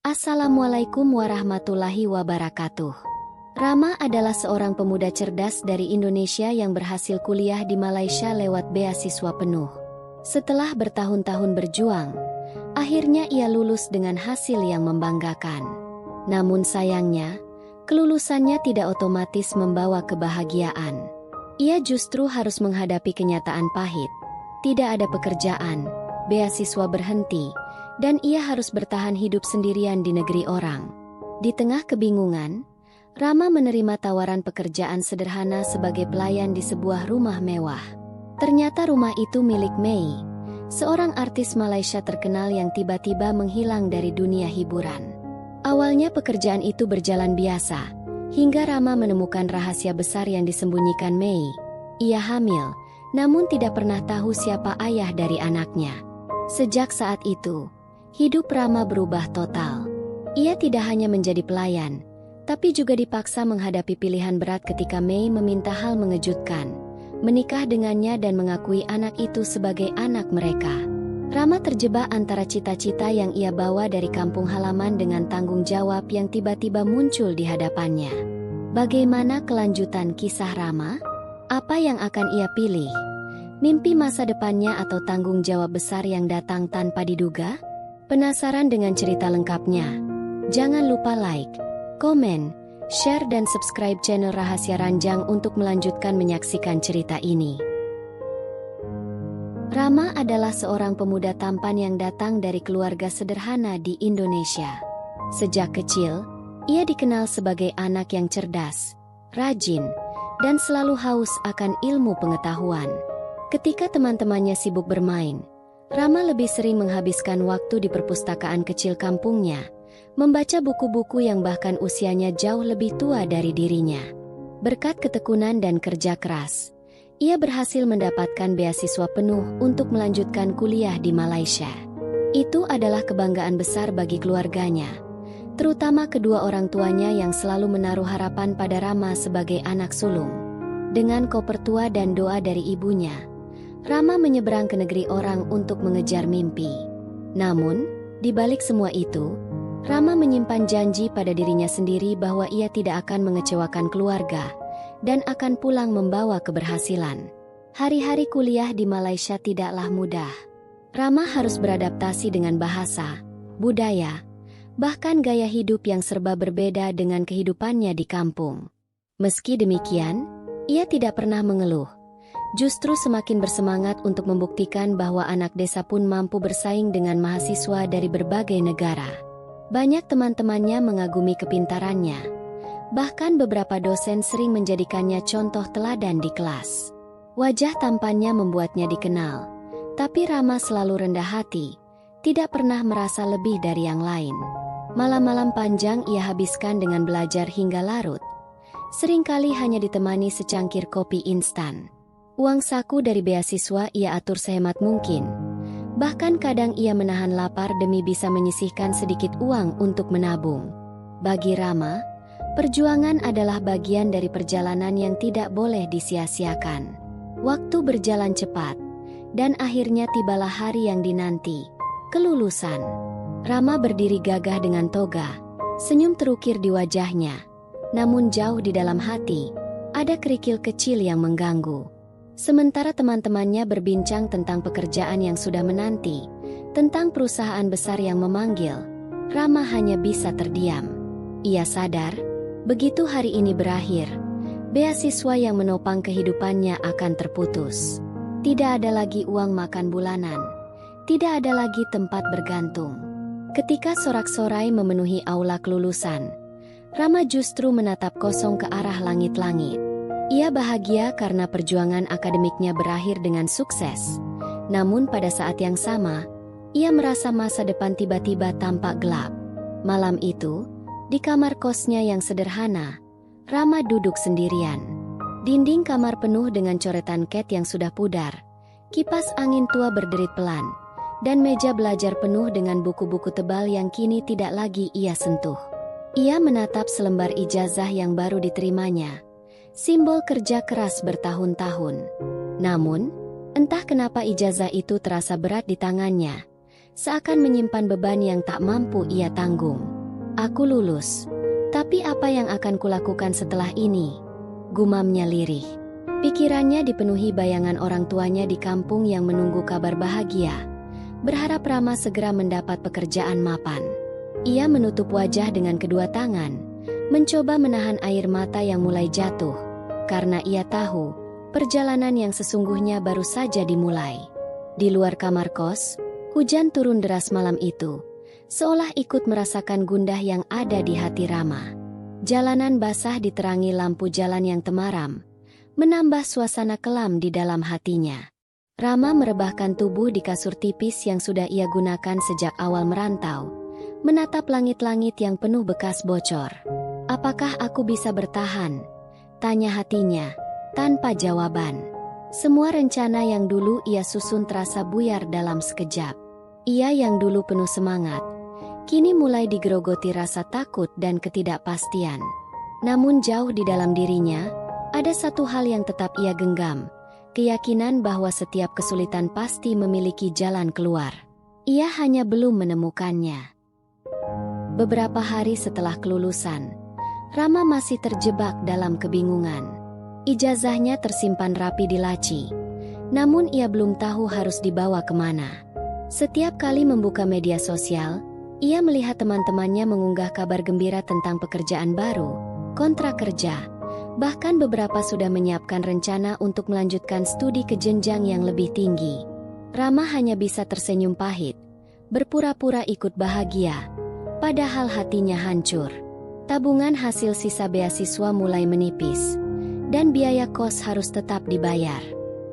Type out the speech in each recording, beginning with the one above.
Assalamualaikum warahmatullahi wabarakatuh. Rama adalah seorang pemuda cerdas dari Indonesia yang berhasil kuliah di Malaysia lewat beasiswa penuh. Setelah bertahun-tahun berjuang, akhirnya ia lulus dengan hasil yang membanggakan. Namun sayangnya, kelulusannya tidak otomatis membawa kebahagiaan. Ia justru harus menghadapi kenyataan pahit. Tidak ada pekerjaan, beasiswa berhenti, dan ia harus bertahan hidup sendirian di negeri orang. Di tengah kebingungan, Rama menerima tawaran pekerjaan sederhana sebagai pelayan di sebuah rumah mewah. Ternyata rumah itu milik Mei, seorang artis Malaysia terkenal yang tiba-tiba menghilang dari dunia hiburan. Awalnya pekerjaan itu berjalan biasa, hingga Rama menemukan rahasia besar yang disembunyikan Mei. Ia hamil, namun tidak pernah tahu siapa ayah dari anaknya. Sejak saat itu, hidup Rama berubah total. Ia tidak hanya menjadi pelayan, tapi juga dipaksa menghadapi pilihan berat ketika Mei meminta hal mengejutkan, menikah dengannya dan mengakui anak itu sebagai anak mereka. Rama terjebak antara cita-cita yang ia bawa dari kampung halaman dengan tanggung jawab yang tiba-tiba muncul di hadapannya. Bagaimana kelanjutan kisah Rama? Apa yang akan ia pilih? Mimpi masa depannya atau tanggung jawab besar yang datang tanpa diduga? Penasaran dengan cerita lengkapnya? Jangan lupa like, komen, share dan subscribe channel Rahasia Ranjang untuk melanjutkan menyaksikan cerita ini. Rama adalah seorang pemuda tampan yang datang dari keluarga sederhana di Indonesia. Sejak kecil, ia dikenal sebagai anak yang cerdas, rajin, dan selalu haus akan ilmu pengetahuan. Ketika teman-temannya sibuk bermain, Rama lebih sering menghabiskan waktu di perpustakaan kecil kampungnya, membaca buku-buku yang bahkan usianya jauh lebih tua dari dirinya. Berkat ketekunan dan kerja keras, ia berhasil mendapatkan beasiswa penuh untuk melanjutkan kuliah di Malaysia. Itu adalah kebanggaan besar bagi keluarganya, terutama kedua orang tuanya yang selalu menaruh harapan pada Rama sebagai anak sulung. Dengan koper tua dan doa dari ibunya, Rama menyeberang ke negeri orang untuk mengejar mimpi. Namun, di balik semua itu, Rama menyimpan janji pada dirinya sendiri bahwa ia tidak akan mengecewakan keluarga dan akan pulang membawa keberhasilan. Hari-hari kuliah di Malaysia tidaklah mudah. Rama harus beradaptasi dengan bahasa, budaya, bahkan gaya hidup yang serba berbeda dengan kehidupannya di kampung. Meski demikian, ia tidak pernah mengeluh. Justru semakin bersemangat untuk membuktikan bahwa anak desa pun mampu bersaing dengan mahasiswa dari berbagai negara. Banyak teman-temannya mengagumi kepintarannya. Bahkan beberapa dosen sering menjadikannya contoh teladan di kelas. Wajah tampannya membuatnya dikenal. Tapi Rama selalu rendah hati, tidak pernah merasa lebih dari yang lain. Malam-malam panjang ia habiskan dengan belajar hingga larut. Seringkali hanya ditemani secangkir kopi instan. Uang saku dari beasiswa ia atur sehemat mungkin. Bahkan kadang ia menahan lapar demi bisa menyisihkan sedikit uang untuk menabung. Bagi Rama, perjuangan adalah bagian dari perjalanan yang tidak boleh disia-siakan. Waktu berjalan cepat, dan akhirnya tibalah hari yang dinanti, kelulusan. Rama berdiri gagah dengan toga, senyum terukir di wajahnya. Namun jauh di dalam hati, ada kerikil kecil yang mengganggu. Sementara teman-temannya berbincang tentang pekerjaan yang sudah menanti, tentang perusahaan besar yang memanggil, Rama hanya bisa terdiam. Ia sadar, begitu hari ini berakhir, beasiswa yang menopang kehidupannya akan terputus. Tidak ada lagi uang makan bulanan, tidak ada lagi tempat bergantung. Ketika sorak-sorai memenuhi aula kelulusan, Rama justru menatap kosong ke arah langit-langit. Ia bahagia karena perjuangan akademiknya berakhir dengan sukses. Namun pada saat yang sama, ia merasa masa depan tiba-tiba tampak gelap. Malam itu, di kamar kosnya yang sederhana, Rama duduk sendirian. Dinding kamar penuh dengan coretan cat yang sudah pudar, kipas angin tua berderit pelan, dan meja belajar penuh dengan buku-buku tebal yang kini tidak lagi ia sentuh. Ia menatap selembar ijazah yang baru diterimanya, simbol kerja keras bertahun-tahun. Namun, entah kenapa ijazah itu terasa berat di tangannya, seakan menyimpan beban yang tak mampu ia tanggung. Aku lulus. Tapi apa yang akan kulakukan setelah ini? Gumamnya lirih. Pikirannya dipenuhi bayangan orang tuanya di kampung yang menunggu kabar bahagia, berharap Rama segera mendapat pekerjaan mapan. Ia menutup wajah dengan kedua tangan, mencoba menahan air mata yang mulai jatuh, karena ia tahu perjalanan yang sesungguhnya baru saja dimulai. Di luar kamar kos, hujan turun deras malam itu, seolah ikut merasakan gundah yang ada di hati Rama. Jalanan basah diterangi lampu jalan yang temaram, menambah suasana kelam di dalam hatinya. Rama merebahkan tubuh di kasur tipis yang sudah ia gunakan sejak awal merantau, menatap langit-langit yang penuh bekas bocor. Apakah aku bisa bertahan? Tanya hatinya, tanpa jawaban. Semua rencana yang dulu ia susun terasa buyar dalam sekejap. Ia yang dulu penuh semangat, kini mulai digerogoti rasa takut dan ketidakpastian. Namun jauh di dalam dirinya, ada satu hal yang tetap ia genggam, keyakinan bahwa setiap kesulitan pasti memiliki jalan keluar. Ia hanya belum menemukannya. Beberapa hari setelah kelulusan, Rama masih terjebak dalam kebingungan. Ijazahnya tersimpan rapi di laci, namun ia belum tahu harus dibawa kemana. Setiap kali membuka media sosial, ia melihat teman-temannya mengunggah kabar gembira tentang pekerjaan baru, kontrak kerja. Bahkan beberapa sudah menyiapkan rencana untuk melanjutkan studi ke jenjang yang lebih tinggi. Rama hanya bisa tersenyum pahit, berpura-pura ikut bahagia, padahal hatinya hancur. Tabungan hasil sisa beasiswa mulai menipis, dan biaya kos harus tetap dibayar.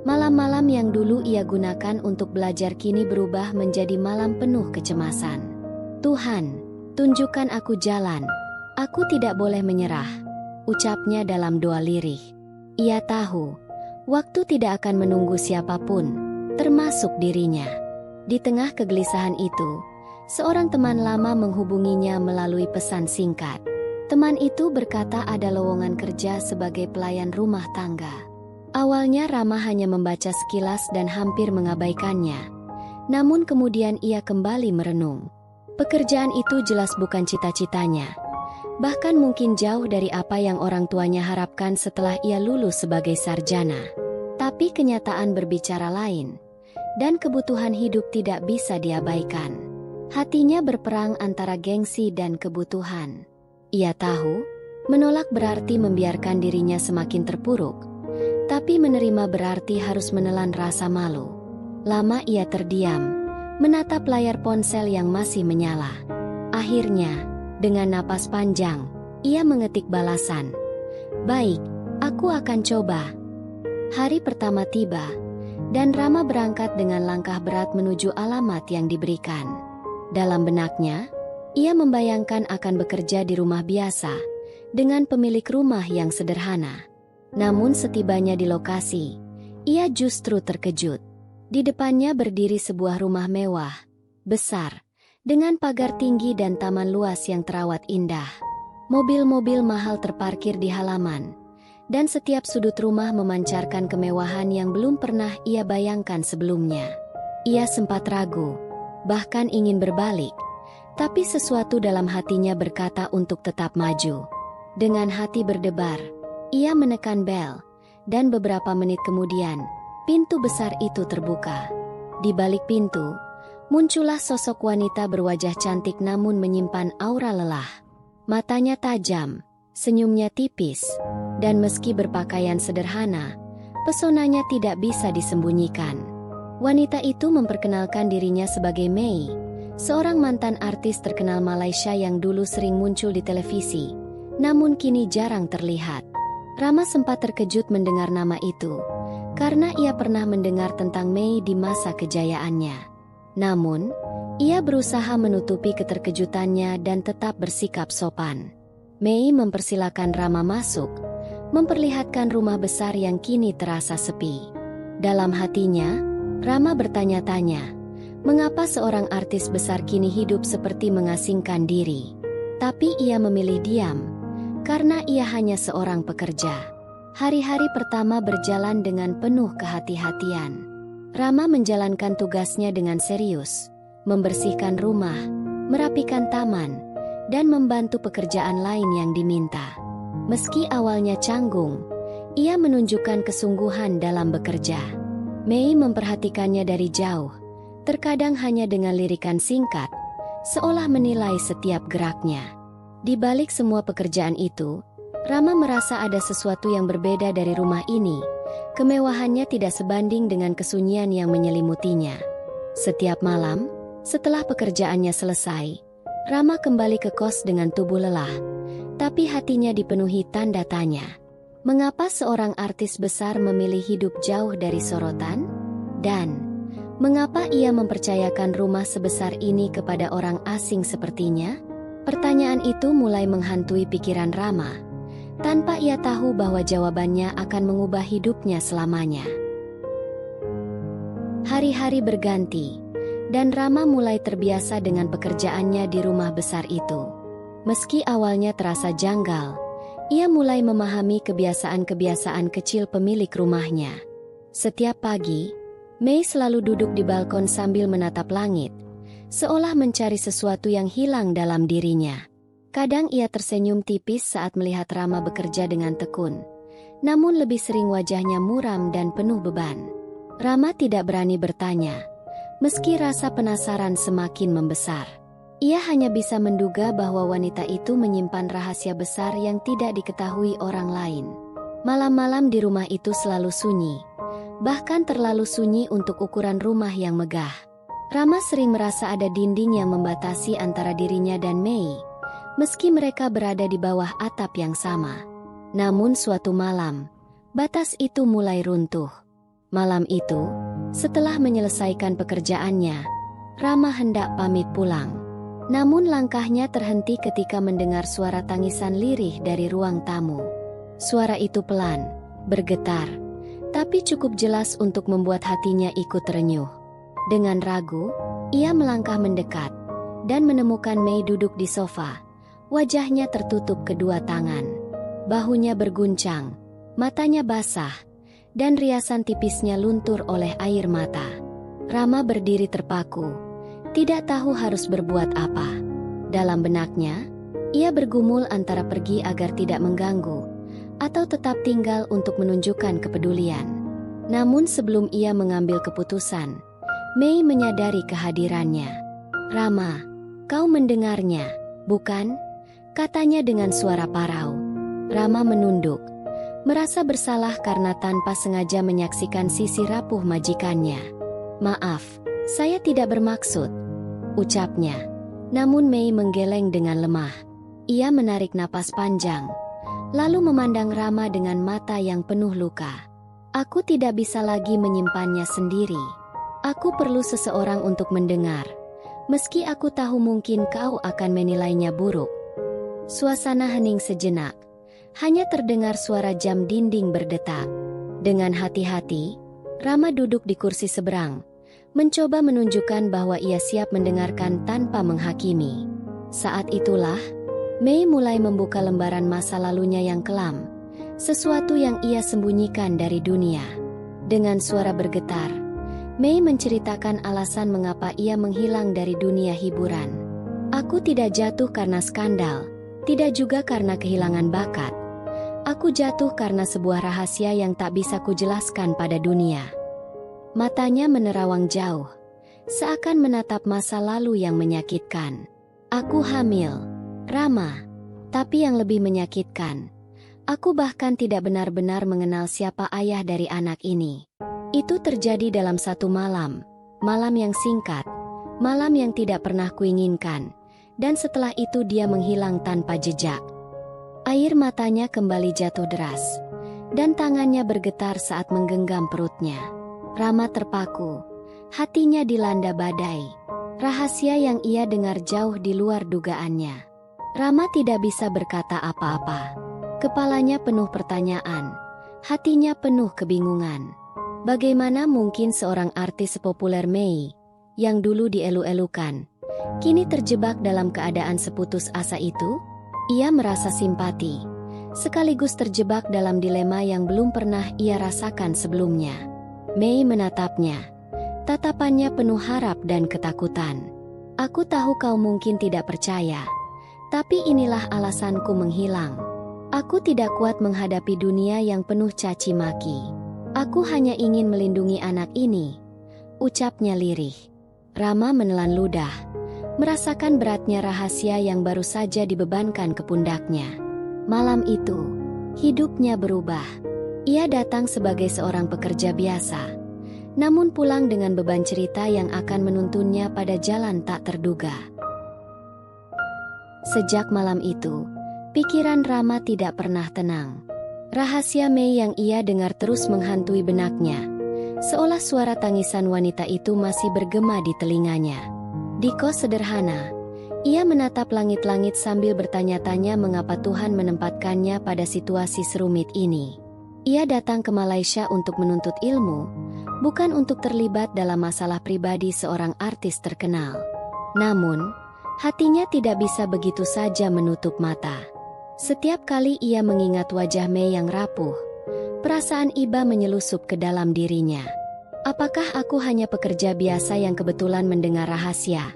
Malam-malam yang dulu ia gunakan untuk belajar kini berubah menjadi malam penuh kecemasan. Tuhan, tunjukkan aku jalan. Aku tidak boleh menyerah, ucapnya dalam doa lirih. Ia tahu, waktu tidak akan menunggu siapapun, termasuk dirinya. Di tengah kegelisahan itu, seorang teman lama menghubunginya melalui pesan singkat. Teman itu berkata ada lowongan kerja sebagai pelayan rumah tangga. Awalnya Rama hanya membaca sekilas dan hampir mengabaikannya. Namun kemudian ia kembali merenung. Pekerjaan itu jelas bukan cita-citanya. Bahkan mungkin jauh dari apa yang orang tuanya harapkan setelah ia lulus sebagai sarjana. Tapi kenyataan berbicara lain, dan kebutuhan hidup tidak bisa diabaikan. Hatinya berperang antara gengsi dan kebutuhan. Ia tahu, menolak berarti membiarkan dirinya semakin terpuruk, tapi menerima berarti harus menelan rasa malu. Lama ia terdiam, menatap layar ponsel yang masih menyala. Akhirnya, dengan napas panjang, ia mengetik balasan. Baik, aku akan coba. Hari pertama tiba, dan Rama berangkat dengan langkah berat menuju alamat yang diberikan. Dalam benaknya, ia membayangkan akan bekerja di rumah biasa, dengan pemilik rumah yang sederhana. Namun setibanya di lokasi, ia justru terkejut. Di depannya berdiri sebuah rumah mewah, besar, dengan pagar tinggi dan taman luas yang terawat indah. Mobil-mobil mahal terparkir di halaman, dan setiap sudut rumah memancarkan kemewahan yang belum pernah ia bayangkan sebelumnya. Ia sempat ragu, bahkan ingin berbalik, tapi sesuatu dalam hatinya berkata untuk tetap maju. Dengan hati berdebar, ia menekan bel, dan beberapa menit kemudian, pintu besar itu terbuka. Di balik pintu, muncullah sosok wanita berwajah cantik namun menyimpan aura lelah. Matanya tajam, senyumnya tipis, dan meski berpakaian sederhana, pesonanya tidak bisa disembunyikan. Wanita itu memperkenalkan dirinya sebagai Mei, seorang mantan artis terkenal Malaysia yang dulu sering muncul di televisi, namun kini jarang terlihat. Rama sempat terkejut mendengar nama itu, karena ia pernah mendengar tentang Mei di masa kejayaannya. Namun, ia berusaha menutupi keterkejutannya dan tetap bersikap sopan. Mei mempersilakan Rama masuk, memperlihatkan rumah besar yang kini terasa sepi. Dalam hatinya, Rama bertanya-tanya, mengapa seorang artis besar kini hidup seperti mengasingkan diri? Tapi ia memilih diam, karena ia hanya seorang pekerja. Hari-hari pertama berjalan dengan penuh kehati-hatian. Rama menjalankan tugasnya dengan serius, membersihkan rumah, merapikan taman, dan membantu pekerjaan lain yang diminta. Meski awalnya canggung, ia menunjukkan kesungguhan dalam bekerja. Mei memperhatikannya dari jauh, terkadang hanya dengan lirikan singkat, seolah menilai setiap geraknya. Di balik semua pekerjaan itu, Rama merasa ada sesuatu yang berbeda dari rumah ini. Kemewahannya tidak sebanding dengan kesunyian yang menyelimutinya. Setiap malam, setelah pekerjaannya selesai, Rama kembali ke kos dengan tubuh lelah, tapi hatinya dipenuhi tanda tanya. Mengapa seorang artis besar memilih hidup jauh dari sorotan? Dan mengapa ia mempercayakan rumah sebesar ini kepada orang asing sepertinya? Pertanyaan itu mulai menghantui pikiran Rama, tanpa ia tahu bahwa jawabannya akan mengubah hidupnya selamanya. Hari-hari berganti, dan Rama mulai terbiasa dengan pekerjaannya di rumah besar itu. Meski awalnya terasa janggal, ia mulai memahami kebiasaan-kebiasaan kecil pemilik rumahnya. Setiap pagi, Mei selalu duduk di balkon sambil menatap langit, seolah mencari sesuatu yang hilang dalam dirinya. Kadang ia tersenyum tipis saat melihat Rama bekerja dengan tekun, namun lebih sering wajahnya muram dan penuh beban. Rama tidak berani bertanya, meski rasa penasaran semakin membesar. Ia hanya bisa menduga bahwa wanita itu menyimpan rahasia besar yang tidak diketahui orang lain. Malam-malam di rumah itu selalu sunyi, bahkan terlalu sunyi untuk ukuran rumah yang megah. Rama sering merasa ada dinding yang membatasi antara dirinya dan Mei, meski mereka berada di bawah atap yang sama. Namun suatu malam, batas itu mulai runtuh. Malam itu, setelah menyelesaikan pekerjaannya, Rama hendak pamit pulang. Namun langkahnya terhenti ketika mendengar suara tangisan lirih dari ruang tamu. Suara itu pelan, bergetar, tapi cukup jelas untuk membuat hatinya ikut terenyuh. Dengan ragu, ia melangkah mendekat, dan menemukan Mei duduk di sofa. Wajahnya tertutup kedua tangan. Bahunya berguncang, matanya basah, dan riasan tipisnya luntur oleh air mata. Rama berdiri terpaku, tidak tahu harus berbuat apa. Dalam benaknya, ia bergumul antara pergi agar tidak mengganggu, atau tetap tinggal untuk menunjukkan kepedulian. Namun sebelum ia mengambil keputusan, Mei menyadari kehadirannya. "Rama, kau mendengarnya, bukan?" katanya dengan suara parau. Rama menunduk, merasa bersalah karena tanpa sengaja menyaksikan sisi rapuh majikannya. "Maaf, saya tidak bermaksud," ucapnya. Namun Mei menggeleng dengan lemah. Ia menarik napas panjang, lalu memandang Rama dengan mata yang penuh luka. "Aku tidak bisa lagi menyimpannya sendiri. Aku perlu seseorang untuk mendengar, meski aku tahu mungkin kau akan menilainya buruk." Suasana hening sejenak. Hanya terdengar suara jam dinding berdetak. Dengan hati-hati, Rama duduk di kursi seberang, mencoba menunjukkan bahwa ia siap mendengarkan tanpa menghakimi. Saat itulah, Mei mulai membuka lembaran masa lalunya yang kelam, sesuatu yang ia sembunyikan dari dunia. Dengan suara bergetar, Mei menceritakan alasan mengapa ia menghilang dari dunia hiburan. "Aku tidak jatuh karena skandal, tidak juga karena kehilangan bakat. Aku jatuh karena sebuah rahasia yang tak bisa kujelaskan pada dunia." Matanya menerawang jauh, seakan menatap masa lalu yang menyakitkan. "Aku hamil, Rama. Tapi yang lebih menyakitkan, aku bahkan tidak benar-benar mengenal siapa ayah dari anak ini. Itu terjadi dalam satu malam, malam yang singkat, malam yang tidak pernah kuinginkan, dan setelah itu dia menghilang tanpa jejak." Air matanya kembali jatuh deras, dan tangannya bergetar saat menggenggam perutnya. Rama terpaku, hatinya dilanda badai. Rahasia yang ia dengar jauh di luar dugaannya. Rama tidak bisa berkata apa-apa. Kepalanya penuh pertanyaan, hatinya penuh kebingungan. Bagaimana mungkin seorang artis sepopuler Mei, yang dulu dielu-elukan, kini terjebak dalam keadaan seputus asa itu? Ia merasa simpati, sekaligus terjebak dalam dilema yang belum pernah ia rasakan sebelumnya. Mei menatapnya, tatapannya penuh harap dan ketakutan. "Aku tahu kau mungkin tidak percaya, Tapi inilah alasanku menghilang. Aku tidak kuat menghadapi dunia yang penuh caci maki. Aku hanya ingin melindungi anak ini, ucapnya lirih. Rama menelan ludah, merasakan beratnya rahasia yang baru saja dibebankan ke pundaknya. Malam itu, hidupnya berubah. Ia datang sebagai seorang pekerja biasa, namun pulang dengan beban cerita yang akan menuntunnya pada jalan tak terduga. Sejak malam itu, pikiran Rama tidak pernah tenang. Rahasia Mei yang ia dengar terus menghantui benaknya, seolah suara tangisan wanita itu masih bergema di telinganya. Di kos sederhana, ia menatap langit-langit sambil bertanya-tanya mengapa Tuhan menempatkannya pada situasi serumit ini. Ia datang ke Malaysia untuk menuntut ilmu, bukan untuk terlibat dalam masalah pribadi seorang artis terkenal. Namun, hatinya tidak bisa begitu saja menutup mata. Setiap kali ia mengingat wajah Mei yang rapuh, perasaan iba menyelusup ke dalam dirinya. Apakah aku hanya pekerja biasa yang kebetulan mendengar rahasia?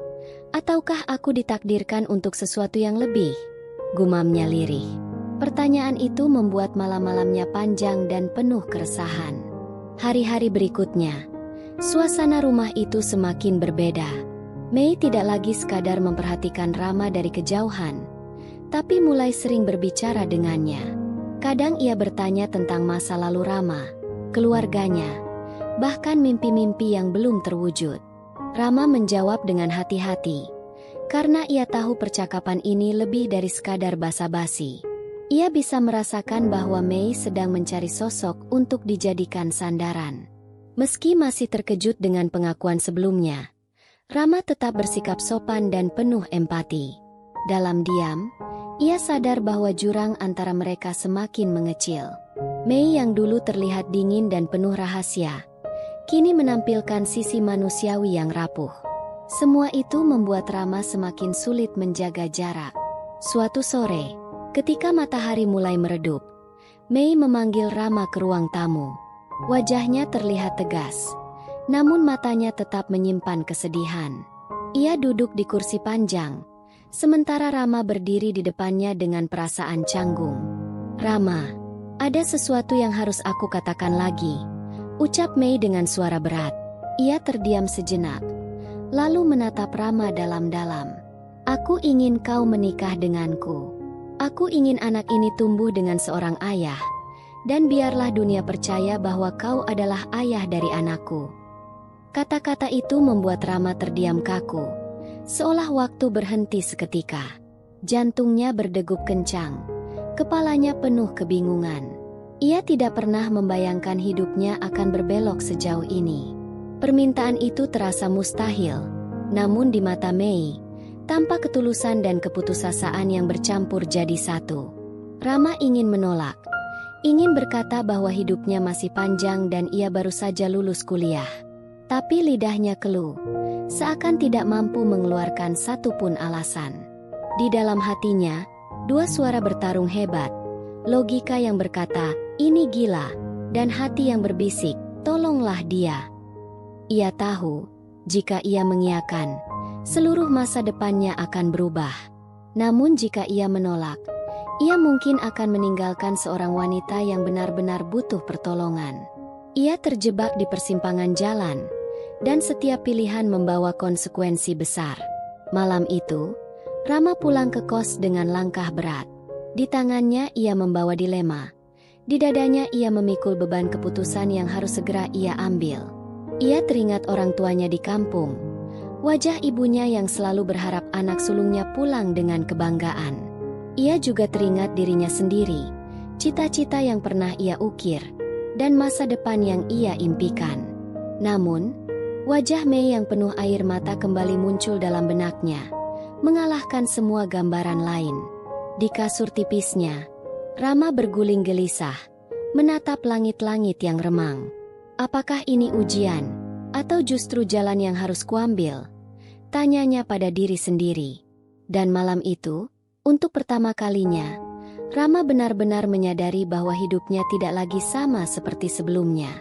Ataukah aku ditakdirkan untuk sesuatu yang lebih? Gumamnya lirih. Pertanyaan itu membuat malam-malamnya panjang dan penuh keresahan. Hari-hari berikutnya, suasana rumah itu semakin berbeda. Mei tidak lagi sekadar memperhatikan Rama dari kejauhan, tapi mulai sering berbicara dengannya. Kadang ia bertanya tentang masa lalu Rama, keluarganya, bahkan mimpi-mimpi yang belum terwujud. Rama menjawab dengan hati-hati, karena ia tahu percakapan ini lebih dari sekadar basa-basi. Ia bisa merasakan bahwa Mei sedang mencari sosok untuk dijadikan sandaran. Meski masih terkejut dengan pengakuan sebelumnya, Rama tetap bersikap sopan dan penuh empati. Dalam diam, ia sadar bahwa jurang antara mereka semakin mengecil. Mei yang dulu terlihat dingin dan penuh rahasia, kini menampilkan sisi manusiawi yang rapuh. Semua itu membuat Rama semakin sulit menjaga jarak. Suatu sore, ketika matahari mulai meredup, Mei memanggil Rama ke ruang tamu. Wajahnya terlihat tegas, namun matanya tetap menyimpan kesedihan. Ia duduk di kursi panjang, sementara Rama berdiri di depannya dengan perasaan canggung. "Rama, ada sesuatu yang harus aku katakan lagi," ucap Mei dengan suara berat. Ia terdiam sejenak, lalu menatap Rama dalam-dalam. "Aku ingin kau menikah denganku. Aku ingin anak ini tumbuh dengan seorang ayah, dan biarlah dunia percaya bahwa kau adalah ayah dari anakku." Kata-kata itu membuat Rama terdiam kaku, seolah waktu berhenti seketika. Jantungnya berdegup kencang, kepalanya penuh kebingungan. Ia tidak pernah membayangkan hidupnya akan berbelok sejauh ini. Permintaan itu terasa mustahil, namun di mata Mei, tampak ketulusan dan keputusasaan yang bercampur jadi satu. Rama ingin menolak, ingin berkata bahwa hidupnya masih panjang dan ia baru saja lulus kuliah. Tapi lidahnya keluh, seakan tidak mampu mengeluarkan satupun alasan. Di dalam hatinya, dua suara bertarung hebat. Logika yang berkata, "Ini gila," dan hati yang berbisik, "Tolonglah dia." Ia tahu, jika ia mengiyakan, seluruh masa depannya akan berubah. Namun jika ia menolak, ia mungkin akan meninggalkan seorang wanita yang benar-benar butuh pertolongan. Ia terjebak di persimpangan jalan, dan setiap pilihan membawa konsekuensi besar. Malam itu, Rama pulang ke kos dengan langkah berat. Di tangannya ia membawa dilema. Di dadanya ia memikul beban keputusan yang harus segera ia ambil. Ia teringat orang tuanya di kampung, wajah ibunya yang selalu berharap anak sulungnya pulang dengan kebanggaan. Ia juga teringat dirinya sendiri, cita-cita yang pernah ia ukir, dan masa depan yang ia impikan. Namun, wajah Mei yang penuh air mata kembali muncul dalam benaknya, mengalahkan semua gambaran lain. Di kasur tipisnya, Rama berguling gelisah, menatap langit-langit yang remang. Apakah ini ujian, atau justru jalan yang harus kuambil? Tanyanya pada diri sendiri. Dan malam itu, untuk pertama kalinya, Rama benar-benar menyadari bahwa hidupnya tidak lagi sama seperti sebelumnya.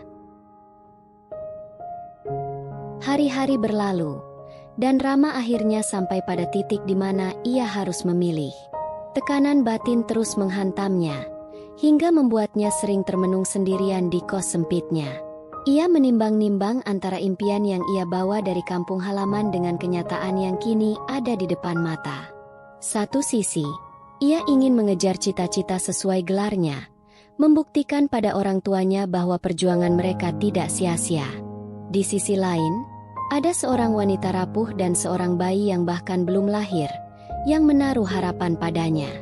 Hari-hari berlalu, dan Rama akhirnya sampai pada titik di mana ia harus memilih. Tekanan batin terus menghantamnya, hingga membuatnya sering termenung sendirian di kos sempitnya. Ia menimbang-nimbang antara impian yang ia bawa dari kampung halaman dengan kenyataan yang kini ada di depan mata. Satu sisi, ia ingin mengejar cita-cita sesuai gelarnya, membuktikan pada orang tuanya bahwa perjuangan mereka tidak sia-sia. Di sisi lain, ada seorang wanita rapuh dan seorang bayi yang bahkan belum lahir, yang menaruh harapan padanya.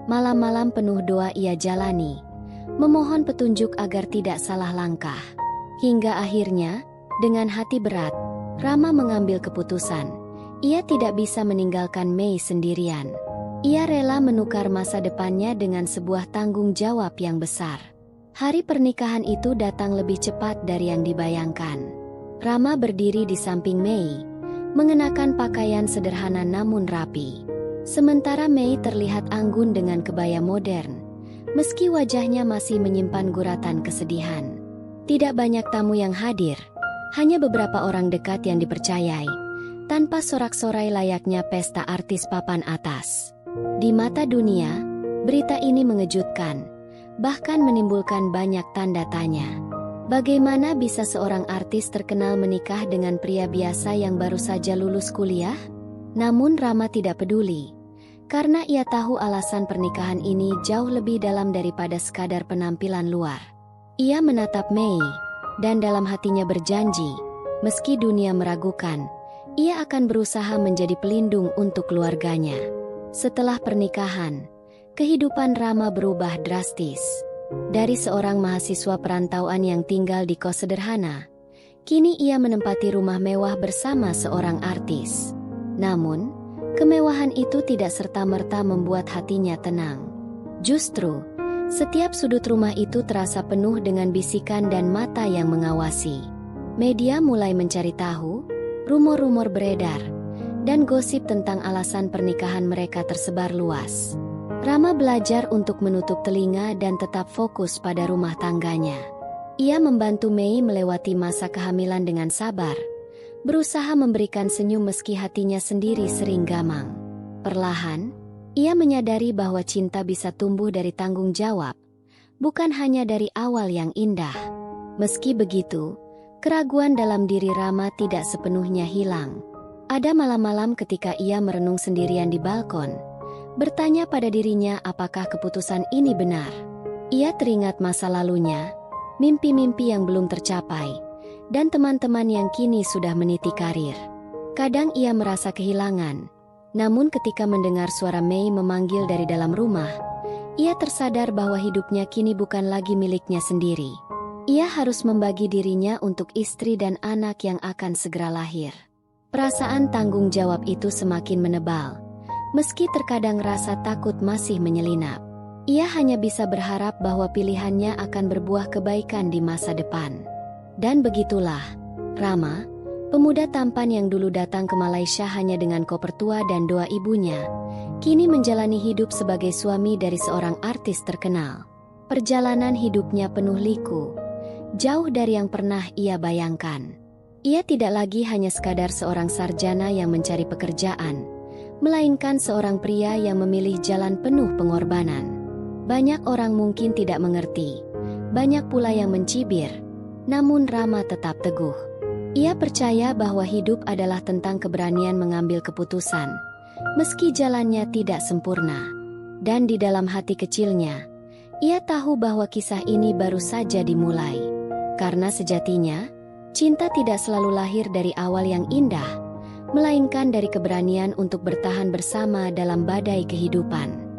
Malam-malam penuh doa ia jalani, memohon petunjuk agar tidak salah langkah. Hingga akhirnya, dengan hati berat, Rama mengambil keputusan. Ia tidak bisa meninggalkan Mei sendirian. Ia rela menukar masa depannya dengan sebuah tanggung jawab yang besar. Hari pernikahan itu datang lebih cepat dari yang dibayangkan. Rama berdiri di samping Mei, mengenakan pakaian sederhana namun rapi. Sementara Mei terlihat anggun dengan kebaya modern, meski wajahnya masih menyimpan guratan kesedihan. Tidak banyak tamu yang hadir, hanya beberapa orang dekat yang dipercayai, tanpa sorak-sorai layaknya pesta artis papan atas. Di mata dunia, berita ini mengejutkan, bahkan menimbulkan banyak tanda tanya. Bagaimana bisa seorang artis terkenal menikah dengan pria biasa yang baru saja lulus kuliah? Namun Rama tidak peduli, karena ia tahu alasan pernikahan ini jauh lebih dalam daripada sekadar penampilan luar. Ia menatap Mei, dan dalam hatinya berjanji, meski dunia meragukan, ia akan berusaha menjadi pelindung untuk keluarganya. Setelah pernikahan, kehidupan Rama berubah drastis. Dari seorang mahasiswa perantauan yang tinggal di kos sederhana, kini ia menempati rumah mewah bersama seorang artis. Namun, kemewahan itu tidak serta-merta membuat hatinya tenang. Justru, setiap sudut rumah itu terasa penuh dengan bisikan dan mata yang mengawasi. Media mulai mencari tahu, rumor-rumor beredar, dan gosip tentang alasan pernikahan mereka tersebar luas. Rama belajar untuk menutup telinga dan tetap fokus pada rumah tangganya. Ia membantu Mei melewati masa kehamilan dengan sabar, berusaha memberikan senyum meski hatinya sendiri sering gamang. Perlahan, ia menyadari bahwa cinta bisa tumbuh dari tanggung jawab, bukan hanya dari awal yang indah. Meski begitu, keraguan dalam diri Rama tidak sepenuhnya hilang. Ada malam-malam ketika ia merenung sendirian di balkon, bertanya pada dirinya apakah keputusan ini benar. Ia teringat masa lalunya, mimpi-mimpi yang belum tercapai, dan teman-teman yang kini sudah meniti karir. Kadang ia merasa kehilangan, namun ketika mendengar suara Mei memanggil dari dalam rumah, ia tersadar bahwa hidupnya kini bukan lagi miliknya sendiri. Ia harus membagi dirinya untuk istri dan anak yang akan segera lahir. Perasaan tanggung jawab itu semakin menebal, meski terkadang rasa takut masih menyelinap. Ia hanya bisa berharap bahwa pilihannya akan berbuah kebaikan di masa depan. Dan begitulah, Rama, pemuda tampan yang dulu datang ke Malaysia hanya dengan koper tua dan doa ibunya, kini menjalani hidup sebagai suami dari seorang artis terkenal. Perjalanan hidupnya penuh liku, jauh dari yang pernah ia bayangkan. Ia tidak lagi hanya sekadar seorang sarjana yang mencari pekerjaan, melainkan seorang pria yang memilih jalan penuh pengorbanan. Banyak orang mungkin tidak mengerti, banyak pula yang mencibir, namun Rama tetap teguh. Ia percaya bahwa hidup adalah tentang keberanian mengambil keputusan, meski jalannya tidak sempurna. Dan di dalam hati kecilnya, ia tahu bahwa kisah ini baru saja dimulai. Karena sejatinya, cinta tidak selalu lahir dari awal yang indah, melainkan dari keberanian untuk bertahan bersama dalam badai kehidupan.